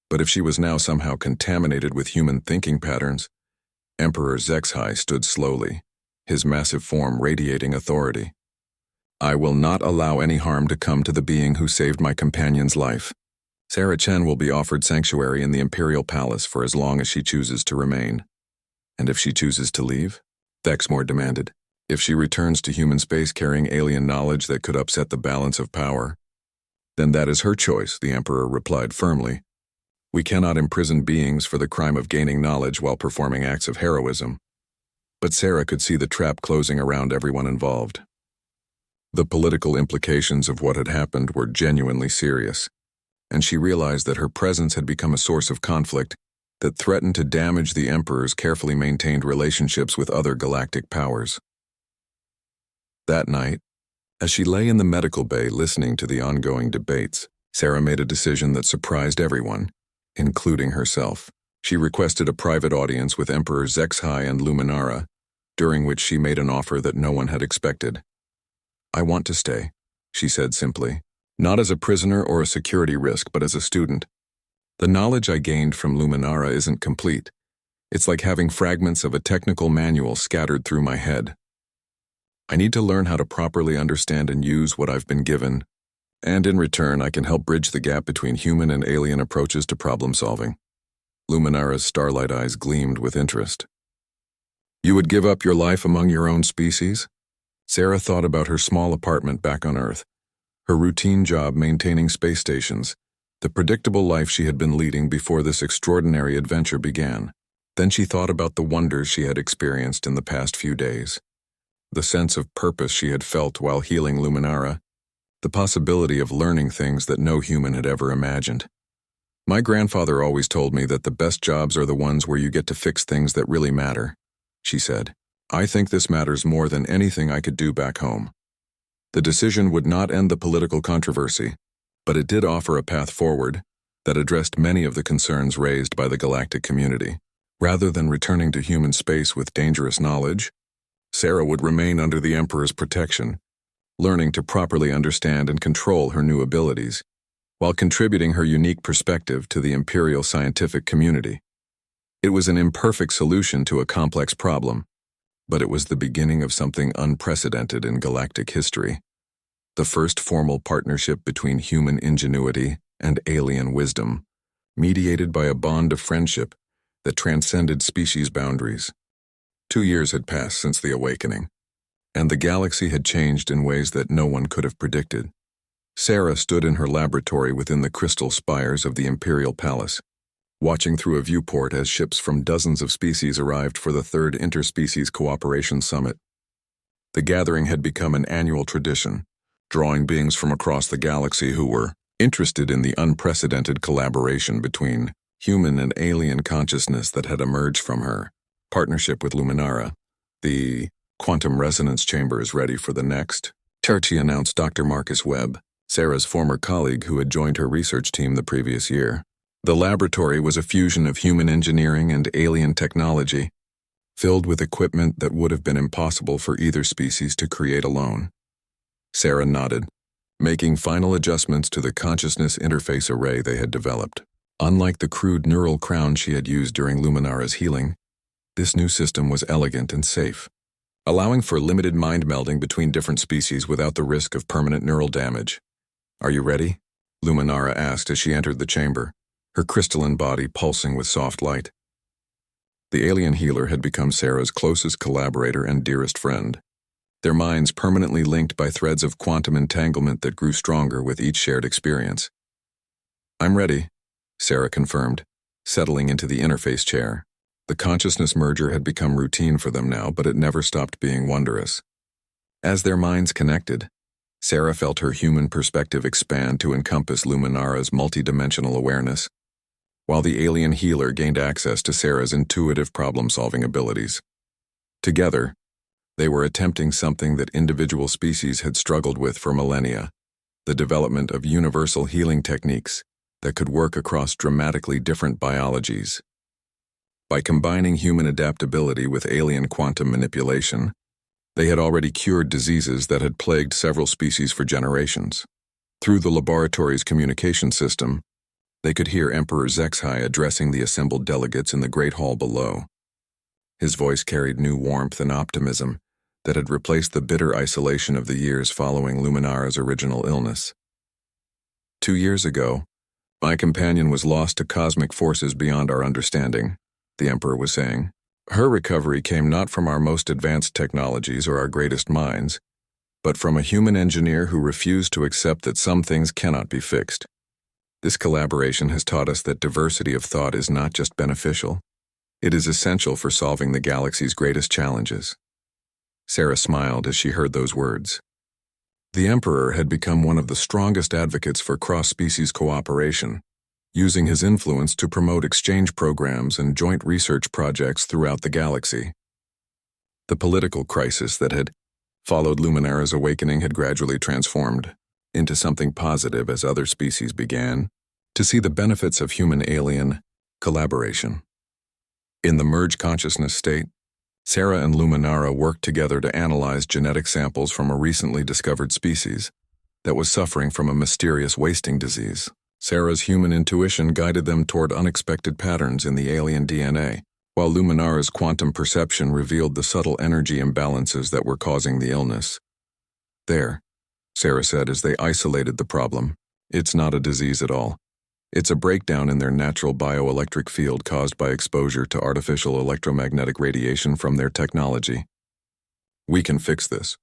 But if she was now somehow contaminated with human thinking patterns, Emperor Zexhi stood slowly, his massive form radiating authority. "I will not allow any harm to come to the being who saved my companion's life. Sarah Chen will be offered sanctuary in the Imperial Palace for as long as she chooses to remain." "And if she chooses to leave?" Thexmore demanded. "If she returns to human space carrying alien knowledge that could upset the balance of power, then that is her choice," the Emperor replied firmly. "We cannot imprison beings for the crime of gaining knowledge while performing acts of heroism." But Sarah could see the trap closing around everyone involved. The political implications of what had happened were genuinely serious, and she realized that her presence had become a source of conflict that threatened to damage the Emperor's carefully maintained relationships with other galactic powers. That night, as she lay in the medical bay listening to the ongoing debates, Sarah made a decision that surprised everyone, including herself. She requested a private audience with Emperor Zexhi and Luminara, during which she made an offer that no one had expected. "I want to stay," she said simply, "not as a prisoner or a security risk, but as a student. The knowledge I gained from Luminara isn't complete. It's like having fragments of a technical manual scattered through my head. I need to learn how to properly understand and use what I've been given, and in return I can help bridge the gap between human and alien approaches to problem solving." Luminara's starlight eyes gleamed with interest. "You would give up your life among your own species?" Sarah thought about her small apartment back on Earth, her routine job maintaining space stations, the predictable life she had been leading before this extraordinary adventure began. Then she thought about the wonders she had experienced in the past few days. the sense of purpose she had felt while healing Luminara, the possibility of learning things that no human had ever imagined. My grandfather always told me that the best jobs are the ones where you get to fix things that really matter, she said. I think this matters more than anything I could do back home. The decision would not end the political controversy, but it did offer a path forward that addressed many of the concerns raised by the galactic community. Rather than returning to human space with dangerous knowledge, Sarah would remain under the Emperor's protection, learning to properly understand and control her new abilities, while contributing her unique perspective to the Imperial scientific community. It was an imperfect solution to a complex problem, but it was the beginning of something unprecedented in galactic history. The first formal partnership between human ingenuity and alien wisdom, mediated by a bond of friendship that transcended species boundaries. 2 years had passed since the awakening, and the galaxy had changed in ways that no one could have predicted. Sarah stood in her laboratory within the crystal spires of the Imperial Palace, watching through a viewport as ships from dozens of species arrived for the third Interspecies Cooperation Summit. The gathering had become an annual tradition, drawing beings from across the galaxy who were interested in the unprecedented collaboration between human and alien consciousness that had emerged from her partnership with Luminara. The quantum resonance chamber is ready for the next. Terti announced Dr. Marcus Webb, Sarah's former colleague who had joined her research team the previous year. The laboratory was a fusion of human engineering and alien technology, filled with equipment that would have been impossible for either species to create alone. Sarah nodded, making final adjustments to the consciousness interface array they had developed. Unlike the crude neural crown she had used during Luminara's healing, this new system was elegant and safe, allowing for limited mind melding between different species without the risk of permanent neural damage. Are you ready? Luminara asked as she entered the chamber, her crystalline body pulsing with soft light. The alien healer had become Sarah's closest collaborator and dearest friend, their minds permanently linked by threads of quantum entanglement that grew stronger with each shared experience. I'm ready, Sarah confirmed, settling into the interface chair. The consciousness merger had become routine for them now, but it never stopped being wondrous. As their minds connected, Sarah felt her human perspective expand to encompass Luminara's multidimensional awareness, while the alien healer gained access to Sarah's intuitive problem-solving abilities. Together, they were attempting something that individual species had struggled with for millennia, the development of universal healing techniques that could work across dramatically different biologies. By combining human adaptability with alien quantum manipulation, they had already cured diseases that had plagued several species for generations. Through the laboratory's communication system, they could hear Emperor Zexhai addressing the assembled delegates in the Great Hall below. His voice carried new warmth and optimism that had replaced the bitter isolation of the years following Luminara's original illness. 2 years ago, my companion was lost to cosmic forces beyond our understanding, the Emperor was saying. Her recovery came not from our most advanced technologies or our greatest minds, but from a human engineer who refused to accept that some things cannot be fixed. This collaboration has taught us that diversity of thought is not just beneficial, it is essential for solving the galaxy's greatest challenges. Sarah smiled as she heard those words. The Emperor had become one of the strongest advocates for cross-species cooperation, using his influence to promote exchange programs and joint research projects throughout the galaxy. The political crisis that had followed Luminara's awakening had gradually transformed into something positive as other species began to see the benefits of human-alien collaboration. In the merged consciousness state, Sarah and Luminara worked together to analyze genetic samples from a recently discovered species that was suffering from a mysterious wasting disease. Sarah's human intuition guided them toward unexpected patterns in the alien DNA, while Luminara's quantum perception revealed the subtle energy imbalances that were causing the illness. There, Sarah said as they isolated the problem, it's not a disease at all. It's a breakdown in their natural bioelectric field caused by exposure to artificial electromagnetic radiation from their technology. We can fix this.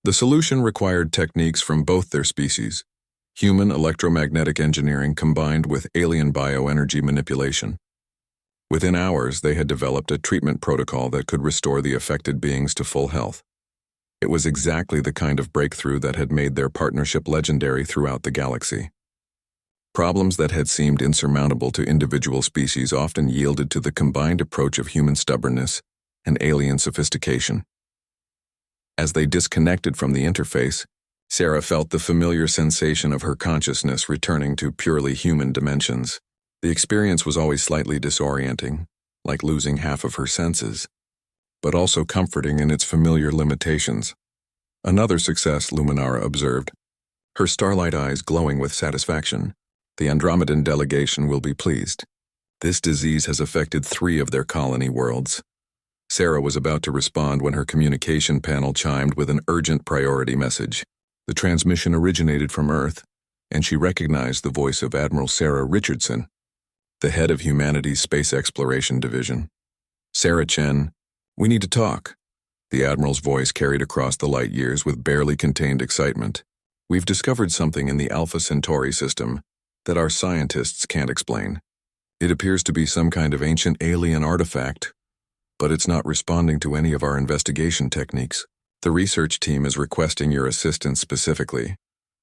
The solution required techniques from both their species, human electromagnetic engineering combined with alien bioenergy manipulation. Within hours, they had developed a treatment protocol that could restore the affected beings to full health. It was exactly the kind of breakthrough that had made their partnership legendary throughout the galaxy. Problems that had seemed insurmountable to individual species often yielded to the combined approach of human stubbornness and alien sophistication. As they disconnected from the interface, Sarah felt the familiar sensation of her consciousness returning to purely human dimensions. The experience was always slightly disorienting, like losing half of her senses, but also comforting in its familiar limitations. Another success, Luminara observed, her starlight eyes glowing with satisfaction. The Andromedan delegation will be pleased. This disease has affected 3 of their colony worlds. Sarah was about to respond when her communication panel chimed with an urgent priority message. The transmission originated from Earth, and she recognized the voice of Admiral Sarah Richardson, the head of humanity's Space Exploration Division. "Sarah Chen, we need to talk." The Admiral's voice carried across the light years with barely contained excitement. "We've discovered something in the Alpha Centauri system that our scientists can't explain. It appears to be some kind of ancient alien artifact, but it's not responding to any of our investigation techniques. The research team is requesting your assistance specifically."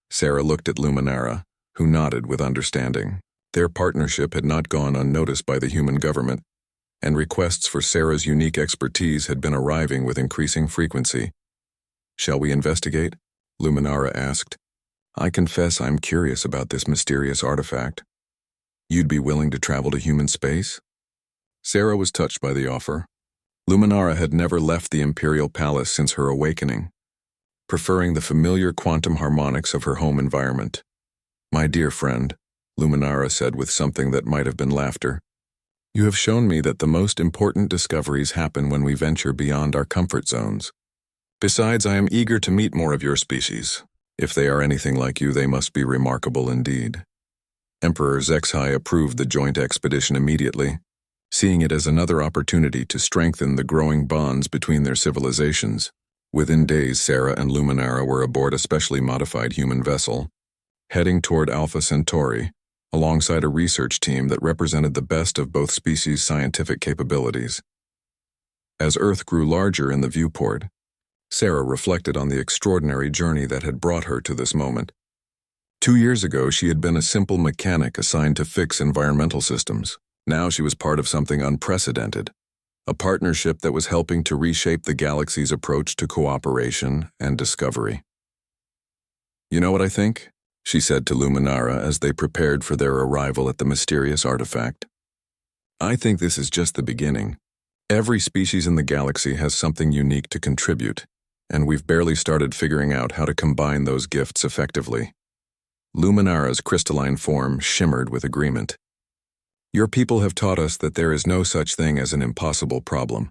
Sarah looked at Luminara, who nodded with understanding. Their partnership had not gone unnoticed by the human government, and requests for Sarah's unique expertise had been arriving with increasing frequency. "Shall we investigate?" Luminara asked. "I confess I'm curious about this mysterious artifact." "You'd be willing to travel to human space?" Sarah was touched by the offer. Luminara had never left the Imperial Palace since her awakening, preferring the familiar quantum harmonics of her home environment. "My dear friend," Luminara said with something that might have been laughter, "you have shown me that the most important discoveries happen when we venture beyond our comfort zones. Besides, I am eager to meet more of your species. If they are anything like you, they must be remarkable indeed." Emperor Zexhai approved the joint expedition immediately, seeing it as another opportunity to strengthen the growing bonds between their civilizations. Within days, Sarah and Luminara were aboard a specially modified human vessel, heading toward Alpha Centauri, alongside a research team that represented the best of both species' scientific capabilities. As Earth grew larger in the viewport, Sarah reflected on the extraordinary journey that had brought her to this moment. 2 years ago, she had been a simple mechanic assigned to fix environmental systems. Now she was part of something unprecedented, a partnership that was helping to reshape the galaxy's approach to cooperation and discovery. "You know what I think?" she said to Luminara as they prepared for their arrival at the mysterious artifact. "I think this is just the beginning. Every species in the galaxy has something unique to contribute, and we've barely started figuring out how to combine those gifts effectively." Luminara's crystalline form shimmered with agreement. "Your people have taught us that there is no such thing as an impossible problem,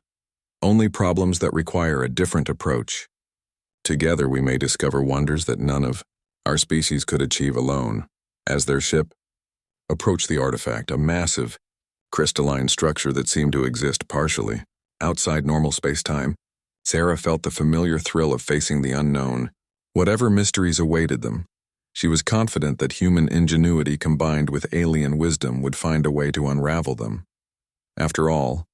only problems that require a different approach. Together we may discover wonders that none of our species could achieve alone." As their ship approached the artifact, a massive, crystalline structure that seemed to exist partially outside normal space-time, Sarah felt the familiar thrill of facing the unknown. Whatever mysteries awaited them, she was confident that human ingenuity combined with alien wisdom would find a way to unravel them. After all,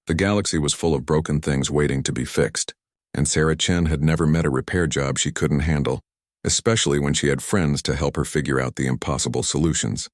the galaxy was full of broken things waiting to be fixed, and Sarah Chen had never met a repair job she couldn't handle, especially when she had friends to help her figure out the impossible solutions.